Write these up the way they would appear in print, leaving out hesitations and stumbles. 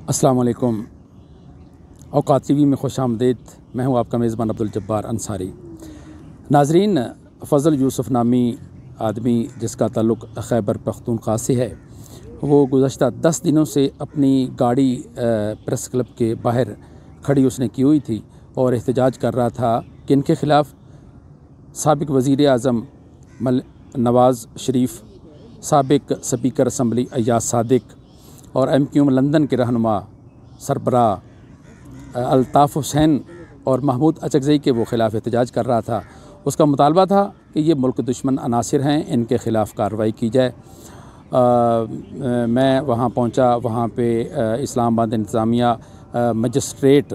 अस्सलाम वालेकुम। औकात टीवी में खुश आमदीद। मैं हूँ आपका मेज़बान अब्दुल जब्बार अंसारी। नाजरीन, फ़ज़ल यूसुफ़ नामी आदमी जिसका ताल्लुक़ खैबर पख्तूनख्वा से है, वो गुज़श्ता 10 दिनों से अपनी गाड़ी प्रेस क्लब के बाहर खड़ी उसने की हुई थी और एहतजाज कर रहा था कि इनके ख़िलाफ़ साबिक़ वज़ीर आज़म नवाज़ शरीफ, साबिक़ स्पीकर असम्बली अय्याज सादिक और MQM लंदन के रहनुमा सरबरा अल्ताफ़ हुसैन और महमूद अचकज़ई के वो ख़िलाफ़ एहतजाज कर रहा था। उसका मुतालबा था कि ये मुल्क दुश्मन अनासिर हैं, इनके ख़िलाफ़ कार्रवाई की जाए। मैं वहाँ पहुँचा। वहाँ पे इस्लामाबाद इंतज़ामिया मजिस्ट्रेट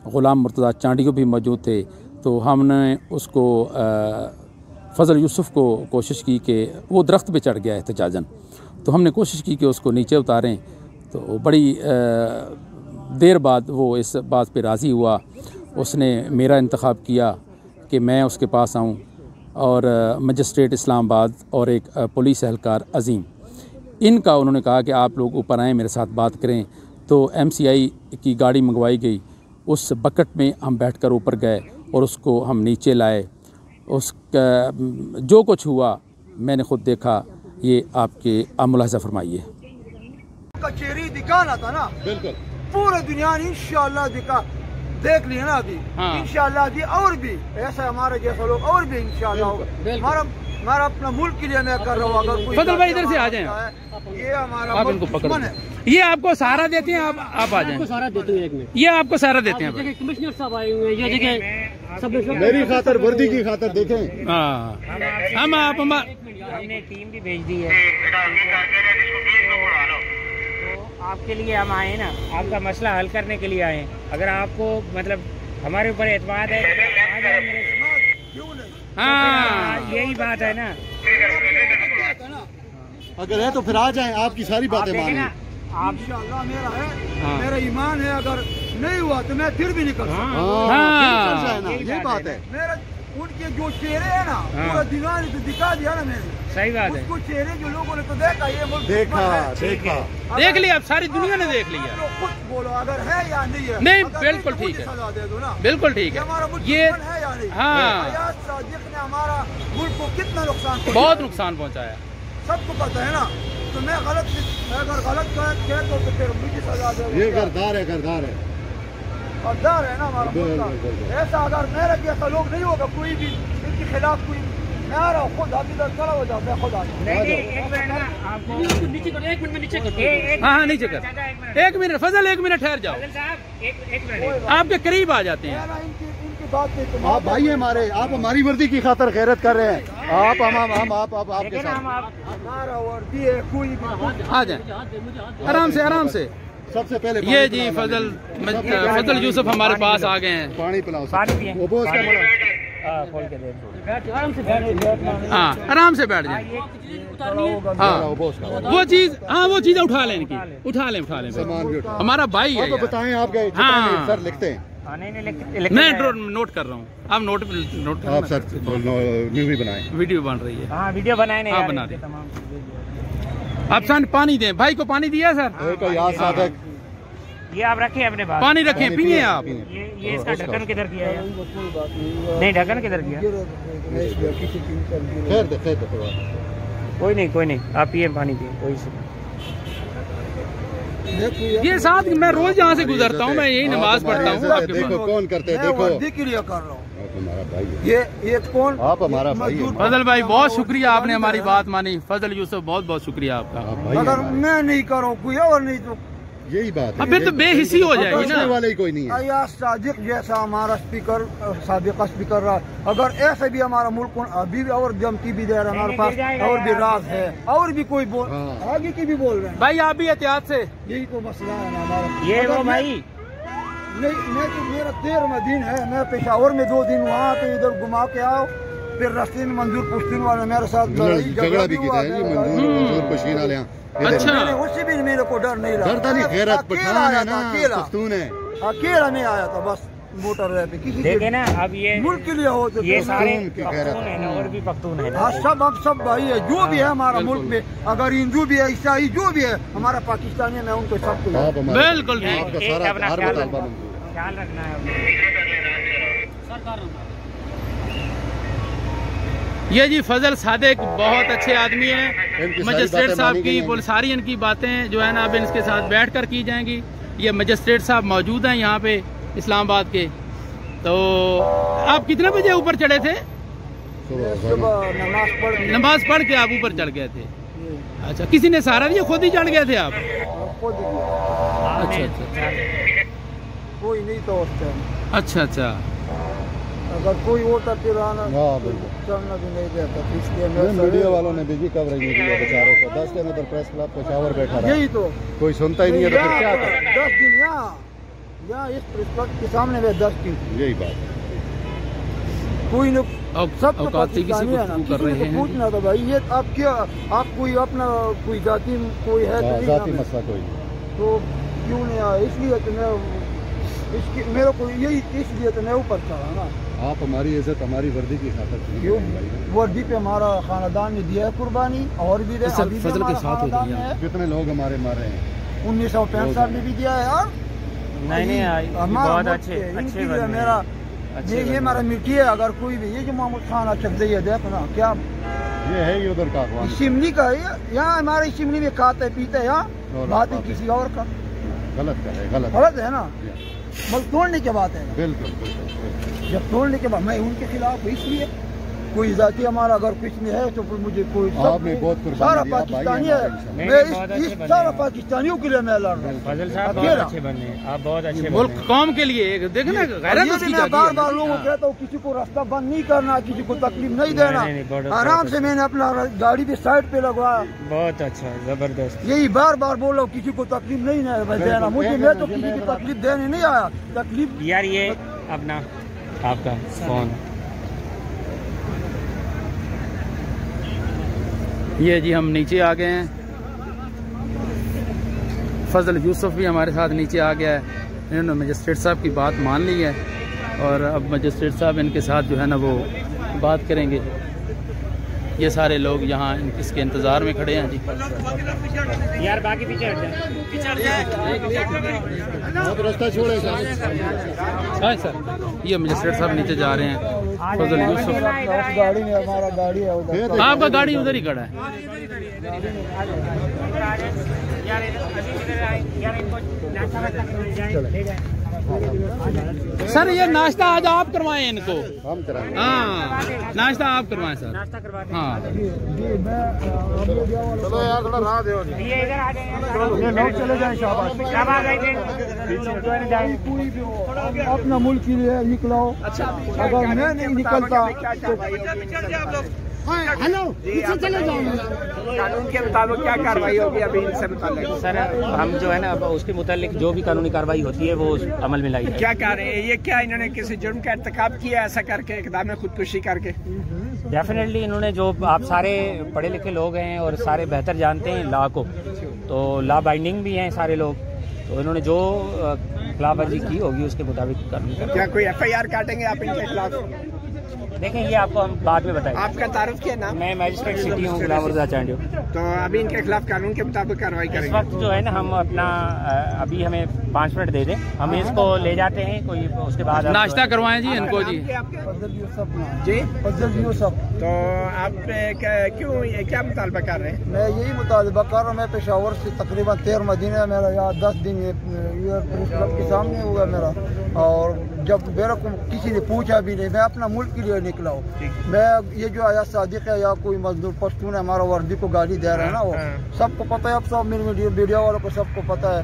ग़ुलाम मुर्तज़ा चांडियो भी मौजूद थे। तो हमने उसको फ़ज़ल यूसुफ़ को कोशिश की कि वो दरख्त पे चढ़ गया एहतजाजन, तो हमने कोशिश की कि उसको नीचे उतारें। तो बड़ी देर बाद वो इस बात पे राज़ी हुआ। उसने मेरा इंतखाब किया कि मैं उसके पास आऊँ और मजिस्ट्रेट इस्लामाबाद और एक पुलिस एहलकार अज़ीम, इनका उन्होंने कहा कि आप लोग ऊपर आएँ, मेरे साथ बात करें। तो MCI की गाड़ी मंगवाई गई। उस बकेट में हम बैठकर ऊपर गए और उसको हम नीचे लाए। उसका जो कुछ हुआ मैंने ख़ुद देखा, ये आपके आप मुलाहिज़ा फरमाइए। चेहरे दिखाना था ना, बिल्कुल पूरे दुनिया ने इंशाअल्लाह दिखा देख लिया ना अभी। हाँ। इंशाअल्लाह जी और भी ऐसा हमारे जैसा लोग और भी इंशाअल्लाह हमारा अपना मुल्क के लिए मैं कर रहा हूँ। अगर कोई फजल भाई इधर से आ जाएं, ये हमारा आप इनको पकड़ है। ये आपको सहारा देते हैं, आप आ जाएं। सहारा देते हैं, एक मिनट, ये आपको सहारा देते हैं। कमिश्नर साहब आए हुए हैं, ये जगह सब मेरी खातर, वर्दी की खातर देखें। हाँ, हम आप हमने टीम भी भेज दी है, तो आपके लिए हम आए ना, आपका मसला हल करने के लिए आए। अगर आपको मतलब हमारे ऊपर एतमाद है, हाँ यही बात है ना। अगर है तो फिर आ जाएं, आपकी सारी बातें मानें। आप इंशाअल्लाह मेरा है, मेरा ईमान है। अगर नहीं हुआ तो मैं फिर भी निकल सकता। ये बात है। मेरा उनके जो चेहरे है ना, पूरा दुनिया ने तो दिखा दिया ना मैंने। सही बात है। उसको चेहरे जो लोगों ने तो देखा, ये देखा देख लिया, अब सारी दुनिया ने देख लिया। तो कुछ बोलो अगर है या नहीं है। नहीं, बिल्कुल ठीक है, सजा दे दो ना। बिल्कुल ठीक है। हमारा मुल्क ये है या नहीं? हाँ, अय्याज सादिक ने हमारा मुल्क को कितना नुकसान, बहुत नुकसान पहुँचाया, सबको पता है ना। तो मैं अगर गलत कहता तो फिर मुझे सजा दे। ये गरदार है, गरदार है, गद्दार है ना हमारा मुल्क। ऐसा अगर मेरा जैसा लोग नहीं होगा, कोई भी इनके खिलाफ कोई, मैं आ रहा हूँ खुद अभी तक खड़ा हो जाता है खुद आ जाता। नीचे करो, एक मिनट में नीचे करो। हाँ नीचे कर, एक मिनट फजल, एक मिनट ठहर जाओ, एक मिनट आपके करीब आ जाते हैं। इनकी बात नहीं। आप भाई हमारे, आप हमारी वर्दी की खातर खैरत कर रहे हैं। आप आपके साथ हमारा वर्दी है, कोई भी आ जाए आराम से, आराम से। सबसे पहले ये जी फजल यूसुफ हमारे पास आ गए हैं। पानी पिलाओ, पानी पिए। वो बोझ का बड़ा। खोल के दे। आराम से बैठ, हाँ आराम से बैठ जाए। हाँ वो चीज, हाँ वो चीजें उठा लें, उठा लें सामान भी उठा। हमारा भाई है। आप बताएं, आप गए? हाँ सर लिखते हैं। मैं नोट कर रहा हूँ, आप नोट आप सर वीडियो बनाएं। वीडियो बन रही है। हाँ वीडियो बनाए हाँ बना दे। आप सन पानी दें, भाई को पानी दिया सर। याद साधक, ये आप रखें अपने पास, पानी रखें, पिए आप। ये इसका ढक्कन किधर किया है? नहीं, ढक्कन किधर किया? खैर दे। कोई नहीं, आप पिए, पानी पिए, कोई से। ये साथ मैं रोज यहाँ से गुजरता हूँ, मैं यही नमाज पढ़ता हूँ। देखो कौन करते हैं, देखो वर्दी के लिए कर रहा हूँ। हमारा भाई है ये कौन? आप हमारा भाई है। फजल भाई बहुत शुक्रिया, आपने हमारी बात मानी। फजल यूसुफ बहुत बहुत शुक्रिया आपका। अगर मैं नहीं करूँ कोई और नहीं तो यही बात है। फिर तो बेहिसी हो जाएगी ना। वाले ही कोई नहीं है। अय्याज सादिक जैसा हमारा स्पीकर, साबिक स्पीकर रहा, अगर ऐसे भी हमारा मुल्क अभी भी और धमकी भी दे रहा है, हमारे पास और भी राज है, और भी कोई बोल आगे की भी बोल रहे हैं। भाई आप भी एहतियात से, यही तो मसला है ना हमारा। ये वो भाई नहीं, मैं तो मेरा 13वां दिन है। मैं पेशावर में 2 दिन वहाँ पे इधर घुमा के आओ, फिर रास्ते में मंजूर पुश्तीन वाले मेरे साथ झगड़ा भी किया है। मंजूर पश्तीन वाले। अच्छा, उससे भी मेरे को डर नहीं रहा। डरता नहीं, खैरत पठान है ना, पश्तून है। अकेला नहीं आया था बस। मोटर वे पे किसी देखे ना, अब ये मुल्क के लिए हो तो ये सारे पख्तून है पख्तून है ना, और भी पख्तून है ना। हाँ, सब भाई है, जो भी है हमारा मुल्क में, अगर हिंदू भी है, ईसाई जो भी है, हमारा पाकिस्तानी है, मैं उनको सबको बिल्कुल आपका एक सारा अपना हर ख्याल मुतालबा रखना, मंजूर है। ख्याल रखना है। ये जी फजल सादिक बहुत अच्छे आदमी हैं। इनकी सारी मजिस्ट्रेट बातें साहब मानी की गई हैं। सारी इनकी बातें जो है ना अब इनके साथ बैठ कर की जाएंगी। ये मजिस्ट्रेट साहब मौजूद हैं यहाँ पे इस्लामाबाद के। तो आप कितने बजे ऊपर चढ़े थे? सुबह नमाज पढ़ के आप ऊपर चढ़ गए थे? अच्छा, किसी ने सहारा दिया, खुद ही चढ़ गए थे आप? अच्छा अच्छा कोई नहीं तो उस टाइम, अच्छा। अगर कोई होता फिर आना हाँ, बिल्कुल। चलना भी नहीं देता, तो इसलिए ये मैं मीडिया वालों ने भी कवरेज नहीं दिया बेचारे को। 10 दिन उधर प्रेस क्लब पेशावर बैठा रहा, यही तो कोई सुनता ही नहीं है, तो फिर क्या करें? 10 दिन यहाँ इस प्रेस के सामने में 10 दिन यही बात कोई न अब सब तो औकाती किसी पाकिस्तानी को है ना, कर किसी रहे ने तो हैं। पूछना था भाई, ये आप क्या, आप कोई अपना कोई जाति कोई है तो है। नहीं जाति ना, मसला कोई नहीं। तो क्यों नहीं आया? इसलिए तो मैं इसकी मेरे को यही, इसलिए तो मैं ऊपर चढ़ा ना। आप हमारी इज्जत हमारी वर्दी की खातिर क्यों? वर्दी पे हमारा खानदान ने दिया है कुर्बानी, और भी दे, सब अभी भी फजल के हमारा साथ हो खानदान रही है। है। कितने लोग हमारे मर रहे हैं? 1965 में भी दिया है यार। नहीं, हमारा बहुत मुल्क अच्छे है, इनके अच्छे लिए बंदे मेरा हैं। अच्छे ये बंदे हमारा हैं। मिट्टी है। अगर कोई भी, ये जो महमूद खान अचकदई है, देखो ना क्या ये है ही उधर का अखवान। शिमली का है, यहाँ हमारे शिमली में खाता है पीता है, यहाँ और बात है बात है। किसी और का। गलत कर रहे, गलत गलत है ना, मतलब तोड़ने की बात है। बिल्कुल बिल्कुल। जब तोड़ने के बाद मैं उनके खिलाफ हूँ, इसलिए कोई जाति हमारा अगर कुछ में है तो फिर मुझे कोई आपने बहुत कुर्बानी सारा दी, आप पाकिस्तानी भाई है। हैं हमारे नहीं, मैं बहुत अच्छे इस बंदे सारा हैं। पाकिस्तानियों के लिए मैं लड़ रहा हूँ। फजल साहब बहुत अकेला। अच्छे बंदे हैं, आप बहुत अच्छे मुल्क बंदे हैं। कौम के लिए एक देखना और गैरत ये उसकी भी मैं जागी बार है। बार लोगों को कहता हूँ, किसी को रास्ता बंद नहीं करना, किसी को तकलीफ नहीं देना। नहीं, बहुत आराम अच्छा। से मैंने अपना गाड़ी भी साइड पे लगवाया। बहुत अच्छा, जबरदस्त। यही बार बार बोलो, किसी को तकलीफ नहीं देना। मुझे, मैं तो किसी की तकलीफ देने नहीं आया। तकलीफ यार ये अपना आपका फोन, ये जी हम नीचे आ गए हैं। फजल यूसुफ भी हमारे साथ नीचे आ गया है। इन्होंने मजिस्ट्रेट साहब की बात मान ली है और अब मजिस्ट्रेट साहब इनके साथ जो है ना वो बात करेंगे। ये सारे लोग यहाँ इसके इंतज़ार में खड़े हैं जी। यार बाकी पीछे हट जाए। बहुत रास्ता छोड़ेगा। हाँ सर, ये मजिस्ट्रेट साहब नीचे जा रहे हैं। फजल यूसुफ, उस गाड़ी में हमारा गाड़ी है उधर। आपका गाड़ी उधर ही खड़ा है। सर ये नाश्ता आज आप करवाएं इनको। हम कराएंगे। हाँ, नाश्ता आप करवाएं सर। नाश्ता करवा दें। हाँ, चलो यार थोड़ा राह दो। ये इधर आ जाएंगे। ये लोग चले जाए शाबाश। शाबाश आइए। कोई भी हो, अपना मुल्क के लिए निकलो। अगर मैं नहीं निकलता तो हेलो, पीछे चले जाओ। कानून के मुताबिक क्या कार्रवाई होगी अभी इनसे मुताबिक? सर हम जो है ना अब उसके मुतालिक जो भी कानूनी कार्रवाई होती है वो अमल में लाई जाए। क्या कह रहे हैं? ये क्या इन्होंने किसी जुर्म का इर्तिकाब किया ऐसा करके, इकदाम खुदकुशी करके? डेफिनेटली इन्होंने जो, आप सारे पढ़े लिखे लोग हैं और सारे बेहतर जानते हैं लॉ को, तो लॉ बाइंडिंग भी हैं सारे लोग, तो इन्होंने जो खिलाफवर्जी की होगी उसके मुताबिक कानूनी कार्रवाई। क्या कोई FIR काटेंगे आप इनके खिलाफ? देखें ये आपको हम बाद में बताएंगे। आपका तारुफ क्या नाम? मैं मैजिस्ट्रेट सिटी हूँ गुलाम रज़ा चांडियो। तो अभी इनके खिलाफ कानून के मुताबिक कार्रवाई इस करेंगे। वक्त जो है ना हम अपना अभी हमें 5 मिनट दे दें, हम इसको ले जाते हैं कोई, उसके बाद नाश्ता करवाएं जी इनको जी। फजल यूसुफ नाम। जी, फजल यूसुफ। तो आप क्यों क्या मुतालबा कर रहे हैं? मैं यही मुतालबा कर रहा हूँ। मैं पेशावर से तकरीबन 13 दिन है मेरा, यहाँ 10 दिन ये प्रेस क्लब के सामने हुआ मेरा। और जब मेरे को किसी ने पूछा भी नहीं, मैं अपना मुल्क के लिए निकला हूँ। मैं ये जो आया सादिक है या कोई मजदूर पश्तून है, हमारा वर्दी को गाली दे रहा है ना, वो सबको पता है। अब सब मेरे मीडिया वालों को सबको पता है।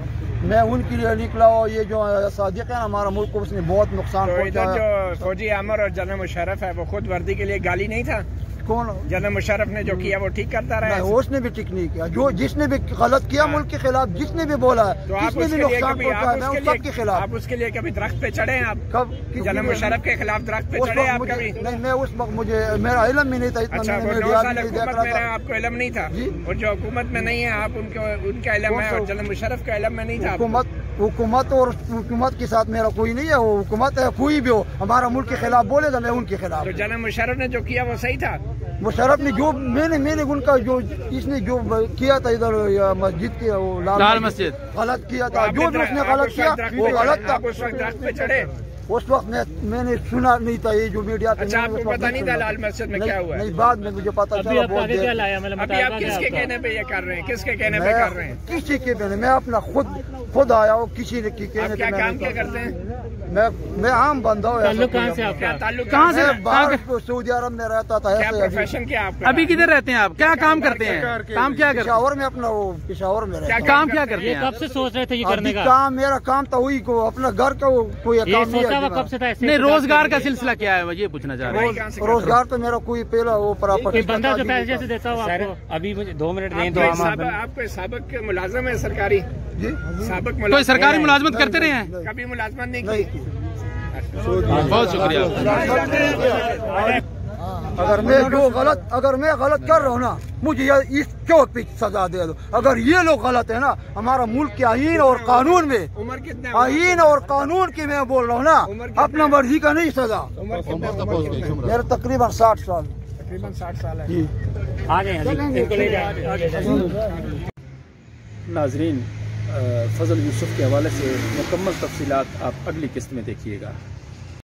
मैं उनके लिए निकला हूँ। ये जो सादिक है हमारा मुल्क को उसने बहुत नुकसान तो इधर पहुँचाया। जो फौजी आमर और जनरल मुशर्रफ है वो खुद वर्दी के लिए गाली नहीं था? कौन? जनरल मुशर्रफ ने जो किया वो ठीक करता रहा है? नहीं, उसने भी ठीक नहीं किया। जो जिसने भी गलत किया मुल्क के खिलाफ, जिसने भी बोला है, तो आप जिसने भी उसके लिए नुकसान कभी पहुंचाया, मैं उस सबके खिलाफ। आप उसके लिए कभी दरख्त पे चढ़े हैं? आप कब? जनरल मुशर्रफ के खिलाफ दरख्त पे उस चढ़े वक्त आप मुझे कभी? नहीं, मैं उस वक्त मुझे मेरा इल्म ही नहीं था इतना। अच्छा, मैंने वो 9 मीडिया साल में देख हुकूमत रहा में था। रहे, आपको इल्म नहीं था? जी। और जो हुकूमत में नहीं है आप उनका इल्म है और जनरल मुशर्रफ का इल्म में नहीं था? हुकूमत हुकूमत और हुकूमत के साथ मेरा कोई नहीं है। वो हुकूमत है, कोई भी हो हमारा मुल्क के खिलाफ बोलेगा, मैं उनके खिलाफ। तो जनाब मुशर्रफ ने जो किया वो सही था? मुशर्रफ ने जो मैंने उनका जो इसने जो किया था इधर मस्जिद के वो लाल मस्जिद गलत किया था, जो भी उसने गलत किया वो गलत था। उस वक्त दरख्त पे चढ़े? उस वक्त मैंने सुना नहीं था ये जो मीडिया। अच्छा, आपको पता नहीं था लाल मस्जिद में क्या हुआ? नहीं, बाद में मुझे पता चला। अभी आप किसके कहने पे ये कर रहे हैं? किसके कहने पे कर रहे हैं? किसी के कहने, मैं अपना खुद आया हूँ, किसी ने कहने। क्या काम क्या करते हैं? मैं आम बंदा हूँ। ताल्लुक कहाँ से आपका? कहाँ से? बाहर सऊदी अरब में रहता था। क्या प्रोफेशन क्या आपका? अभी किधर रहते हैं आप? क्या काम करते हैं? काम क्या करते हैं? पेशावर में अपना वो पेशावर में रहता। काम क्या करते हैं? कब से सोच रहे थे ये करने का? काम मेरा काम था वही को अपना घर का कोई काम नहीं है। कब से था? नहीं, रोजगार का सिलसिला क्या है, ये पूछना चाह रहे हैं। रोजगार तो मेरा कोई पहला वो प्रॉपर्टी बंदा जो पैसे जैसे देता हो आपको। अभी मुझे 2 मिनट दें तो आपको साबिक मुलाजिम है सरकारी? जी, साबिक कोई सरकारी मुलाजमत करते रहे हैं? कभी मुलाजमत नहीं की? बहुत शुक्रिया। अगर मैं गलत कर रहा हूँ ना, मुझे इस क्यों पे सजा दे दो। अगर ये लोग गलत है ना, हमारा मुल्क के आईन और कानून में, उम्र कितने? आईन और कानून की मैं बोल रहा हूँ ना, अपना मर्जी का नहीं सजा। उम्र कितने? मेरा तकरीबन 60 साल। तकरीबन 60 साल है। जी, आ जाए। नाजरीन, फजल यूसुफ के हवाले से मुकम्मल तफसीलात आप अगली किस्त में देखिएगा।